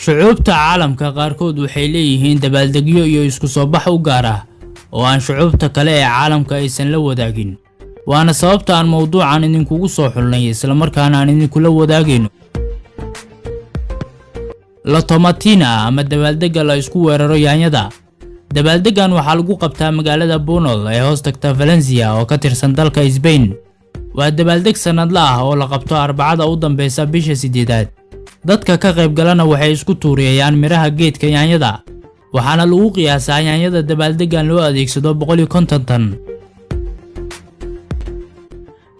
shucuubta caalamka qaarkood waxay leeyihiin dabaaldegyo iyo isku soo bax u gaar ah oo aan shucuubta kale ee caalamka aysan la wadaagin. waana sababta aan mowduucan idinkugu soo xulnay isla markaana aan idinkula wadaagayno. La Tomatina ama dabaaldega la isku weeraro yaanyada. dabaaldegan waxaa lagu qabtaa magaalada Bunol ee hoos tagta Valencia oo ka tirsan dalka Spain. waa dabaaldeg sanadle ah oo la qabto Arbacada u dambeysa bisha 8. dadka ka qayb galana waxay isku tuuriyaan miraha geedka yaanyada, waxaana lagu qiyaasaa yaanyada dabaaldegan loo adeegsado 150 tan.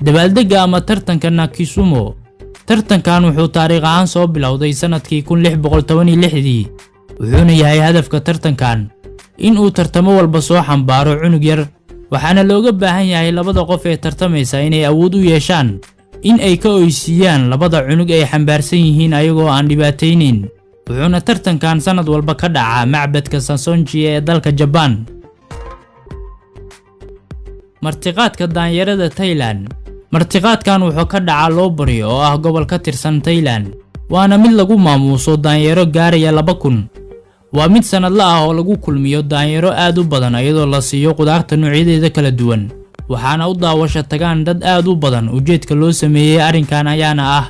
dabaaldega ama tartanka Nakisumo. tartankan wuxuu taariikh ahaan soo bilowday sanadkii 1616 wuxuuna yahay hadafka tartankan in uu tartamo walba soo xambaaro cunug yar, waxaana looga baahan yahay labada qof ee tartamaysa inay awood u yeeshaan in ay ka oysiiyaan labada cunug ay xambaarsan yihiin ayagoo aan dhibaataynin. wuxuuna tartankan sanad walba ka dhacaa macbadka Sasonji ee dalka Japan. martiqaadka daanyarada Thailand. martiqaadkan wuxuu ka dhacaa Lopburi oo ah gobol ka tirsan Thailand, waana mid lagu maamuuso daanyaro gaaraya 2000. waa mid sanadle ah oo lagu kulmiyo daanyaro aad u badan iyadoo la siiyo qudaarta noocyadeeda kala duwan, waxaana u daawasho tagaan dad aad u badan. ujeedka loo sameeyay arrinkan ayaana ah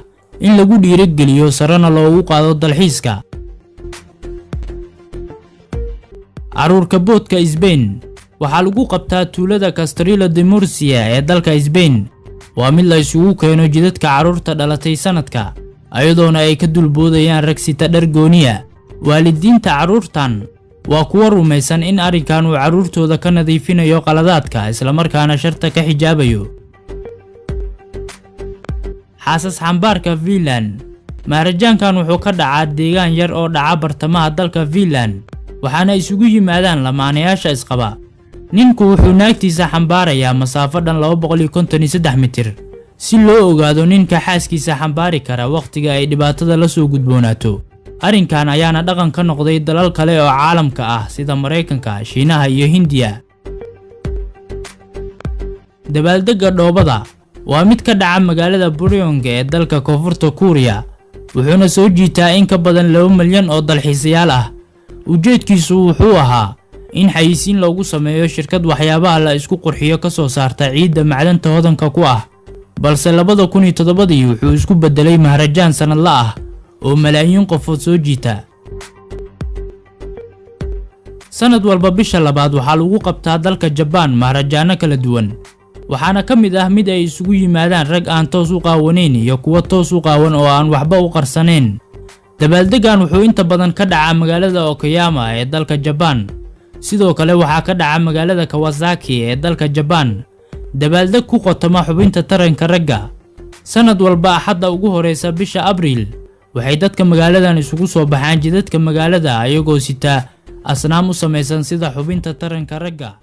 in lagu dhiirigeliyo sarana loogu qaado dalxiiska. caruurka boodka Spain. waxaa lagu qabtaa tuulada Castello de Murcia ee dalka Spain. waa mid la isugu keeno jidadka caruurta dhalatay sanadka, ayadoona ay ka dulboodayaan rag sita dhar gooniya. waalidiinta caruurtan waa kuwa rumaysan in arrinkan uu caruurtooda ka nadiifinayo qaladaadka isla markaana sharta ka xijaabayo. xaasas xambaarka Finland. maharajaankan wuxuu ka dhacaa deegaan yar oo dhaca bartamaha dalka Finland, waxaana isugu yimaadaan lamaanayaasha isqaba. ninku wuxuu naagtiisa xambaarayaa masaafo dhan 253 mitir si loo ogaado ninka xaaskiisa xambaari kara waqtiga ay dhibaatada la soo gudboonaato. arrinkan ayaana dhaqan ka noqday dalal kale oo caalamka ah sida Mareykanka, Shiinaha iyo Hindiya. dabaaldega dhoobada. waa mid ka dhaca magaalada Pyongyang ee dalka Koonfurta Kuuriya, wuxuuna soo jiitaa in ka badan 2 milyan oo dalxiisayaal ah. ujeedkiisu wuxuu ahaa in xayisiin loogu sameeyo shirkad waxyaabaha la isku qurxiyo ka soo saarta ciidda macdanta hodanka ku ah, balse 2007 wuxuu isku bedelay maharajaan sanadle ah oo malaayiin qofood soo jiita. sanad walba bisha 2 waxaa lagu qabtaa dalka Japan maharajaano kala duwan, waxaana ka mid ah mid ay isugu yimaadaan rag aan toos u qaawanayn iyo kuwa toos u qaawan oo aan waxba u qarsanayn. dabaaldegan wuxuu inta badan ka dhacaa magaalada Okayama ee dalka Japan. sidoo kale waxaa ka dhaca magaalada Kawasaki ee dalka Japan dabaaldeg ku qotoma xubinta taranka ragga. sanad walba axadda ugu horeysa bisha Abriil waxay dadka magaaladan isugu soo baxaan jidadka magaalada ayagoo sita asnaam u samaysan sida xubinta taranka ragga.